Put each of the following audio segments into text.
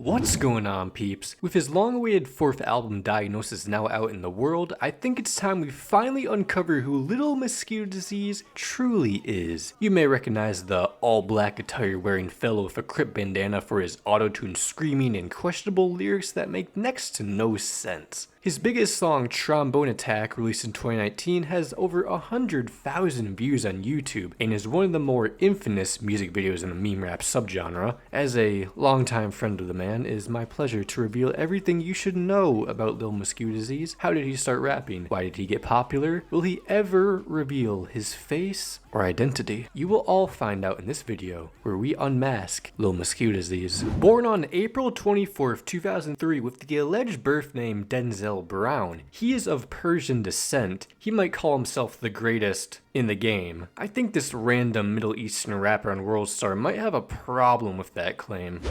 What's going on, peeps? With his long-awaited fourth album Diagnosis now out in the world, I think it's time we finally uncover who Lil Mosquito Disease truly is. You may recognize the all-black attire wearing fellow with a crip bandana for his auto-tune screaming and questionable lyrics that make next to no sense. His biggest song, Trombone Attacc, released in 2019, has over 100,000 views on YouTube and is one of the more infamous music videos in the meme rap subgenre. As a longtime friend of the man, it is my pleasure to reveal everything you should know about Lil Mosquito Disease. How did he start rapping? Why did he get popular? Will he ever reveal his face or identity? You will all find out in this video, where we unmask Lil Mosquito Disease. Born on April 24th, 2003 with the alleged birth name Denzel Brown, he is of Persian descent. He might call himself the greatest in the game. I think this random Middle Eastern rapper on World Star might have a problem with that claim.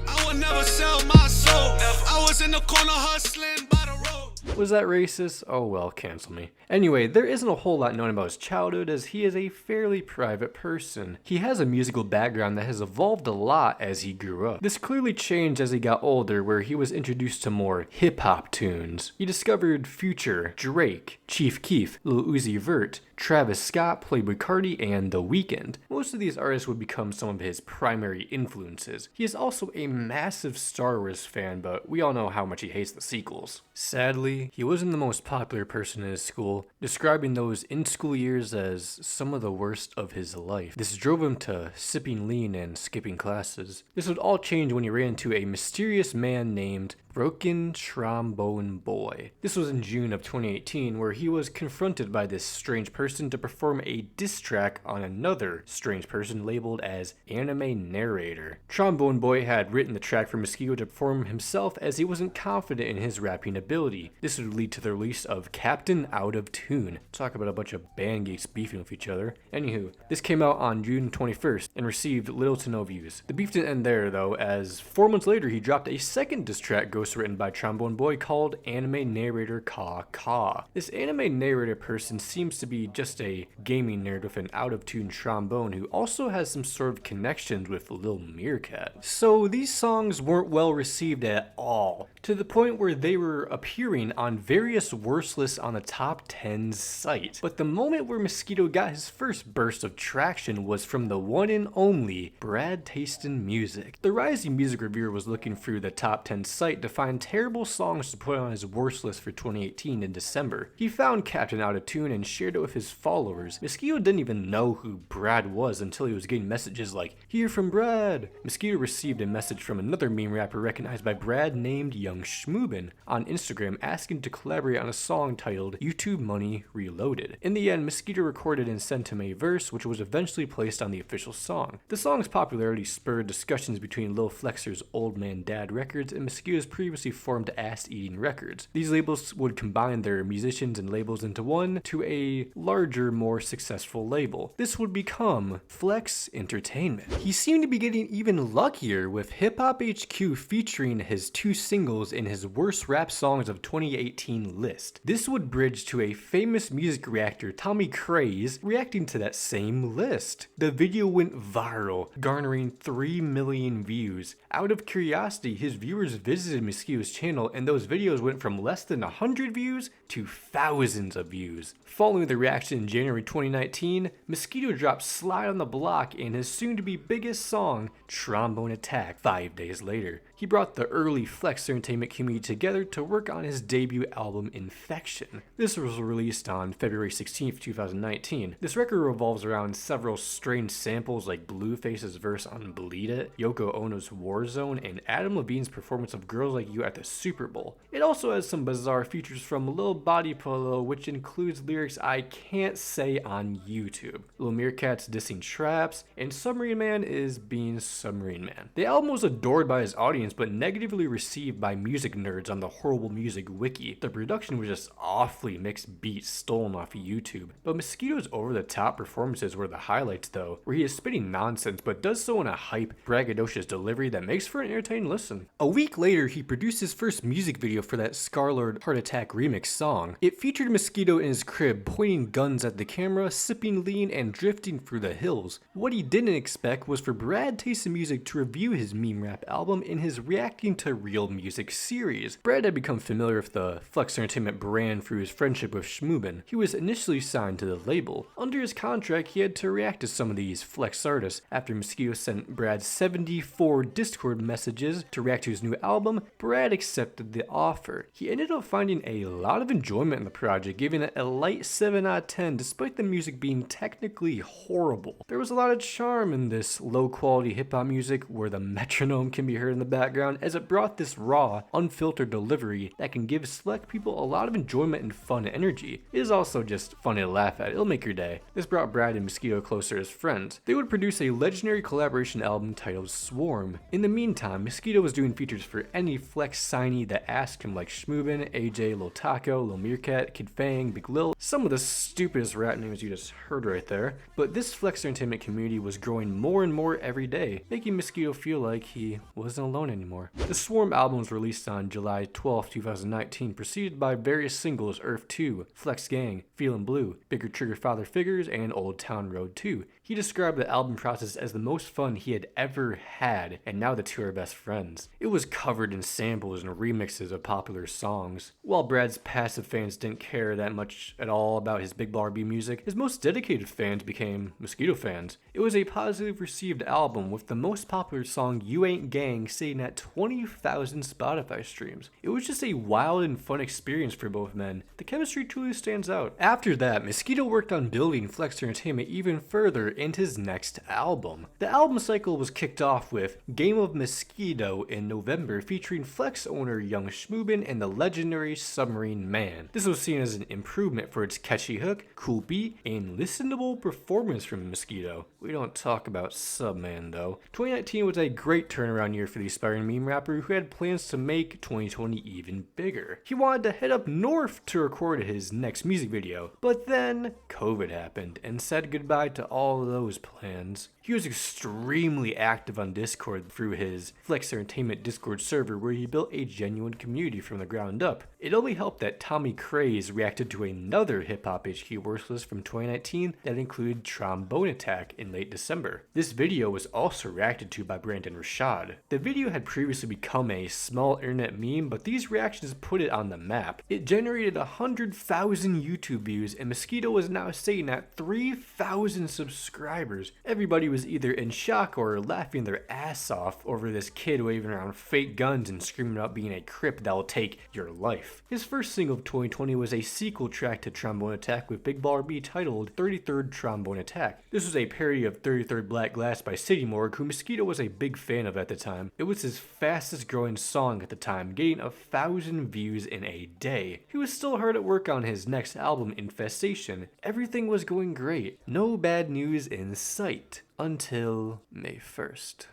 I would never sell my soul. I was in the corner hustling by the road. Was that racist? Oh well, cancel me. Anyway, there isn't a whole lot known about his childhood as he is a fairly private person. He has a musical background that has evolved a lot as he grew up. This clearly changed as he got older, where he was introduced to more hip-hop tunes. He discovered Future, Drake, Chief Keef, Lil Uzi Vert, Travis Scott, Playboi Carti, and The Weeknd. Most of these artists would become some of his primary influences. He is also a massive Star Wars fan, but we all know how much he hates the sequels. Sadly, he wasn't the most popular person in his school, describing those in-school years as some of the worst of his life. This drove him to sipping lean and skipping classes. This would all change when he ran into a mysterious man named Broken Trombone Boy. This was in June of 2018, where he was confronted by this strange person to perform a diss track on another strange person labeled as Anime Narrator. Trombone Boy had written the track for Mosquito to perform himself as he wasn't confident in his rapping ability. This would lead to the release of Captain Out of Tune. Talk about a bunch of band geeks beefing with each other. Anywho, this came out on June 21st and received little to no views. The beef didn't end there though, as 4 months later he dropped a second diss track written by Trombone Boy called Anime Narrator Ka Ka. This anime narrator person seems to be just a gaming nerd with an out-of-tune trombone who also has some sort of connections with Lil Meerkat. So these songs weren't well received at all, to the point where they were appearing on various worst lists on the top 10 site. But the moment where Mosquito got his first burst of traction was from the one and only Brad Tastin Music. The rising music reviewer was looking through the top 10 site to find terrible songs to put on his worst list for 2018 in December. He found Captain Out of Tune and shared it with his followers. Mosquito didn't even know who Brad was until he was getting messages like, "Hear from Brad." Mosquito received a message from another meme rapper recognized by Brad named Young Schmoobin on Instagram asking to collaborate on a song titled YouTube Money Reloaded. In the end, Mosquito recorded and sent him a verse, which was eventually placed on the official song. The song's popularity spurred discussions between Lil Flexer's Old Man Dad Records and Mosquito's previously formed Ass Eating Records. These labels would combine their musicians and labels into one to a larger, more successful label. This would become Flex Entertainment. He seemed to be getting even luckier, with Hip Hop HQ featuring his two singles in his worst rap songs of 2018 list. This would bridge to a famous music reactor, Tommy Craze, reacting to that same list. The video went viral, garnering 3 million views. Out of curiosity, his viewers visited Mosquito's channel, and those videos went from less than 100 views to thousands of views. Following the reaction in January 2019, Mosquito dropped Slide on the Block and his soon-to-be biggest song, Trombone Attacc, 5 days later. He brought the early Flex Entertainment community together to work on his debut album, Infection. This was released on February 16th, 2019. This record revolves around several strange samples like Blueface's verse on Bleed It, Yoko Ono's Warzone, and Adam Levine's performance of Girls Like You at the Super Bowl. It also has some bizarre features from Lil Body Pillow, which includes lyrics I can't say on YouTube. Lil Meerkat's dissing Traps, and Submarine Man is being Submarine Man. The album was adored by his audience, but negatively received by music nerds on the Horrible Music Wiki. wiki. The production was just awfully mixed beats stolen off of YouTube. But Mosquito's over-the-top performances were the highlights though, where he is spitting nonsense but does so in a hype, braggadocious delivery that makes for an entertaining listen. A week later, he produced his first music video for that Scarlord Heart Attack remix song. It featured Mosquito in his crib pointing guns at the camera, sipping lean, and drifting through the hills. What he didn't expect was for Brad Taste in Music to review his meme rap album in his Reacting to Real Music series. Brad had become familiar with the Flex Entertainment brand through his friendship with Schmoobin. He was initially signed to the label. Under his contract, he had to react to some of these Flex artists. After Mosquito sent Brad 74 Discord messages to react to his new album, Brad accepted the offer. He ended up finding a lot of enjoyment in the project, giving it a light 7 out of 10 despite the music being technically horrible. There was a lot of charm in this low quality hip hop music where the metronome can be heard in the background, as it brought this raw, unfiltered delivery that can give select people a lot of enjoyment and fun and energy. It is also just funny to laugh at. It'll make your day. This brought Brad and Mosquito closer as friends. They would produce a legendary collaboration album titled Swarm. In the meantime, Mosquito was doing features for any Flex signee that asked him, like Schmoobin, AJ, Lil Taco, Lil Meerkat, Kid Fang, Big Lil, some of the stupidest rap names you just heard right there. But this Flex Entertainment community was growing more and more every day, making Mosquito feel like he wasn't alone anymore. The Swarm album was released on July 12, 2019, preceded by various singles Earth 2, Flex Gang, Feelin' Blue, Bigger Trigger Father Figures, and Old Town Road 2. He described the album process as the most fun he had ever had, and now the two are best friends. It was covered in samples and remixes of popular songs. While Brad's passive fans didn't care that much at all about his Big Bar B music, his most dedicated fans became Mosquito fans. It was a positively received album, with the most popular song You Ain't Gang sitting at 20,000 Spotify streams. It was just a wild and fun experience for both men. The chemistry truly stands out. After that, Mosquito worked on building Flex Entertainment even further into his next album. The album cycle was kicked off with Game of Mosquito in November, featuring Flex owner Young Schmoobin and the legendary Submarine Man. This was seen as an improvement for its catchy hook, cool beat, and listenable performance from Mosquito. We don't talk about Subman though. 2019 was a great turnaround year for the aspiring meme rapper who had plans to make 2020 even bigger. He wanted to head up north to record his next music video, but then COVID happened and said goodbye to all those plans. He was extremely active on Discord through his Flex Entertainment Discord server, where he built a genuine community from the ground up. It only helped that Tommy Craze reacted to another Hip Hop HQ worthless from 2019 that included Trombone Attacc in late December. This video was also reacted to by Brandon Rashad. The video had previously become a small internet meme, but these reactions put it on the map. It generated 100,000 YouTube views, and Mosquito was now sitting at 3,000 subscribers. Everybody was either in shock or laughing their ass off over this kid waving around fake guns and screaming about being a crip that will take your life. His first single of 2020 was a sequel track to Trombone Attacc with Big Baller B titled 33rd Trombone Attacc. This was a parody of 33rd Black Glass by City Morgue, who Mosquito was a big fan of at the time. It was his fastest growing song at the time, getting 1,000 views in a day. He was still hard at work on his next album, Infestation. Everything was going great. No bad news in sight. Until May 1st.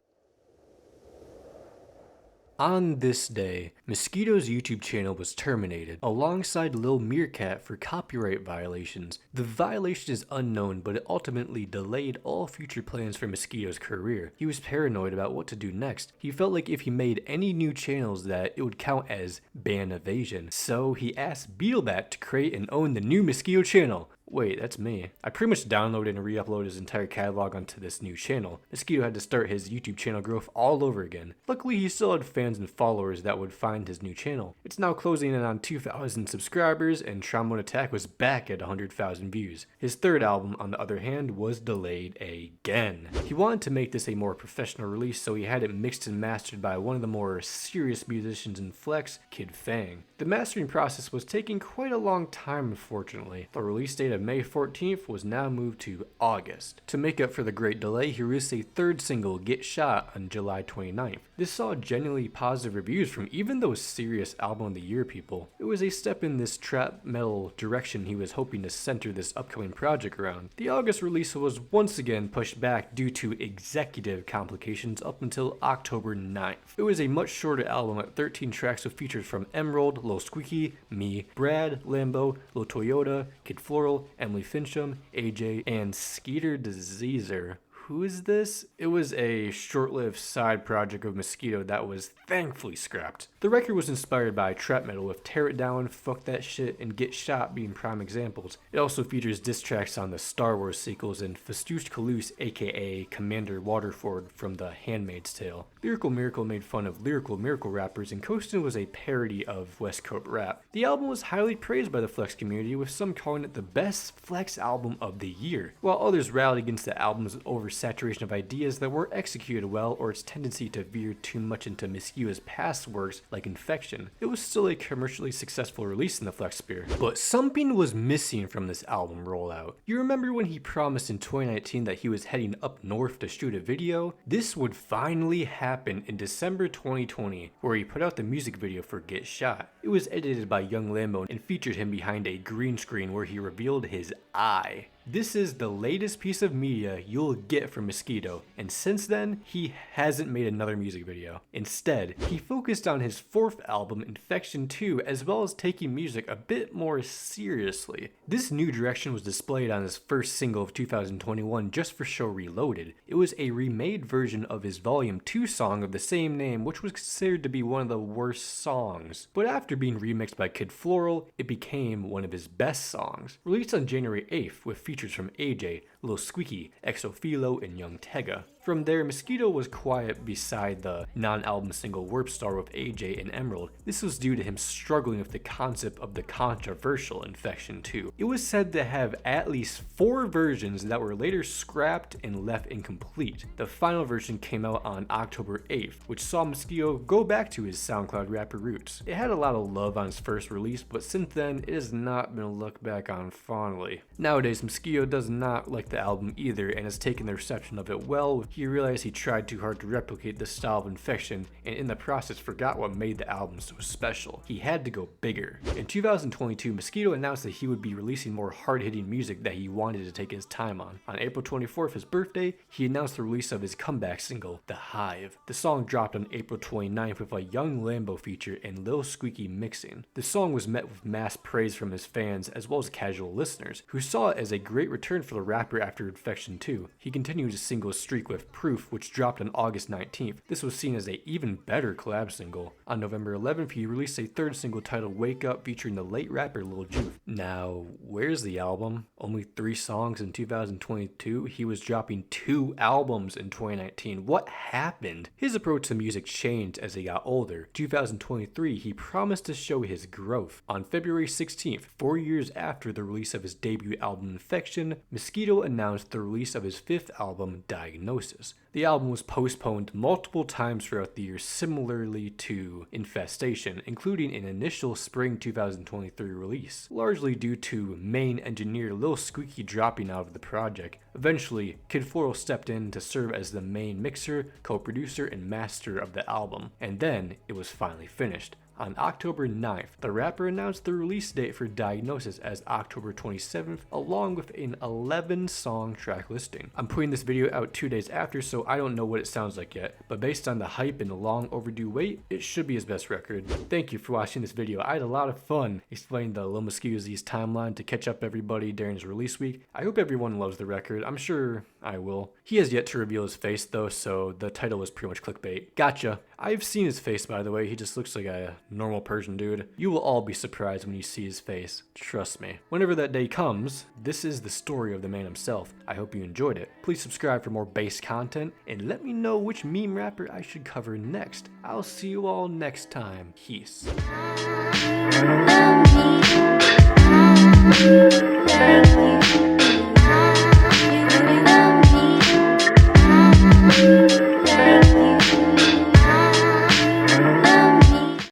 On this day, Mosquito's YouTube channel was terminated, alongside Lil Meerkat for copyright violations. The violation is unknown, but it ultimately delayed all future plans for Mosquito's career. He was paranoid about what to do next. He felt like if he made any new channels that it would count as ban evasion. So he asked Beetlebat to create and own the new Mosquito channel. Wait, that's me. I pretty much downloaded and re-uploaded his entire catalog onto this new channel. Mosquito had to start his YouTube channel growth all over again. Luckily, he still had fans and followers that would find his new channel. It's now closing in on 2,000 subscribers, and Trombone Attacc was back at 100,000 views. His third album, on the other hand, was delayed again. He wanted to make this a more professional release, so he had it mixed and mastered by one of the more serious musicians in Flex, Kid Fang. The mastering process was taking quite a long time, unfortunately. The release date of May 14th was now moved to August. To make up for the great delay, he released a third single, Get Shot, on July 29th. This saw genuinely positive reviews from even those serious album of the year people. It was a step in this trap metal direction he was hoping to center this upcoming project around. The August release was once again pushed back due to executive complications up until October 9th. It was a much shorter album at 13 tracks with features from Emerald, Lil Squeaky, me, Brad, Lambo, Lil Toyota, Kid Floral, Emily Fincham, AJ, and Skeeter Diseaser. Who is this? It was a short-lived side project of Mosquito that was thankfully scrapped. The record was inspired by trap metal with Tear It Down, Fuck That Shit, and Get Shot being prime examples. It also features diss tracks on the Star Wars sequels and Festoosed Caloose, aka Commander Waterford from The Handmaid's Tale. Lyrical Miracle made fun of Lyrical Miracle rappers, and Coastin' was a parody of West Coast rap. The album was highly praised by the Flex community, with some calling it the best Flex album of the year, while others rallied against the album's oversaturation of ideas that weren't executed well or its tendency to veer too much into Mosquito's past works like Infection. It was still a commercially successful release in the Flex sphere, but something was missing from this album rollout. You remember when he promised in 2019 that he was heading up north to shoot a video? This would finally happen in December 2020, where he put out the music video for Get Shot. It was edited by Young Lambo and featured him behind a green screen where he revealed his eye. This is the latest piece of media you'll get from Mosquito, and since then, he hasn't made another music video. Instead, he focused on his fourth album, Infection 2, as well as taking music a bit more seriously. This new direction was displayed on his first single of 2021, Just for Show Reloaded. It was a remade version of his Volume 2 song of the same name, which was considered to be one of the worst songs. But after being remixed by Kid Floral, it became one of his best songs. Released on January 8th with features from AJ, Lil Squeaky, Exophilo, and Young Tega. From there, Mosquito was quiet beside the non-album single Warp Star with AJ and Emerald. This was due to him struggling with the concept of the controversial Infection 2. It was said to have at least 4 versions that were later scrapped and left incomplete. The final version came out on October 8th, which saw Mosquito go back to his SoundCloud rapper roots. It had a lot of love on its first release, but since then, it has not been looked back on fondly. Nowadays, Mosquito does not like the album either and has taken the reception of it well. He realized he tried too hard to replicate the style of Infection, and in the process forgot what made the album so special. He had to go bigger. In 2022, Mosquito announced that he would be releasing more hard-hitting music that he wanted to take his time on. On April 24th, his birthday, he announced the release of his comeback single, The Hive. The song dropped on April 29th with a Young Lambo feature and Lil Squeaky mixing. The song was met with mass praise from his fans as well as casual listeners, who saw it as a great return for the rapper after Infection 2. He continued his single streak with Proof, which dropped on August 19th. This was seen as an even better collab single. On November 11th, he released a third single titled Wake Up featuring the late rapper Lil Juve. Now, where's the album? Only 3 songs in 2022? He was dropping 2 albums in 2019. What happened? His approach to music changed as he got older. 2023, he promised to show his growth. On February 16th, 4 years after the release of his debut album Infection, Mosquito announced the release of his 5th album, Diagnosis. The album was postponed multiple times throughout the year, similarly to Infestation, including an initial spring 2023 release, largely due to main engineer Lil Squeaky dropping out of the project. Eventually, Kid Floral stepped in to serve as the main mixer, co-producer, and master of the album, and then it was finally finished. On October 9th, the rapper announced the release date for Diagnosis as October 27th, along with an 11-song track listing. I'm putting this video out 2 days after, so I don't know what it sounds like yet, but based on the hype and the long overdue wait, it should be his best record. Thank you for watching this video. I had a lot of fun explaining the Lil Mosquito Disease timeline to catch up everybody during his release week. I hope everyone loves the record. I'm sure I will. He has yet to reveal his face though, so the title was pretty much clickbait. Gotcha. I've seen his face, by the way. He just looks like a normal Persian dude. You will all be surprised when you see his face. Trust me. Whenever that day comes, this is the story of the man himself. I hope you enjoyed it. Please subscribe for more bass content, and let me know which meme rapper I should cover next. I'll see you all next time. Peace. Thank you.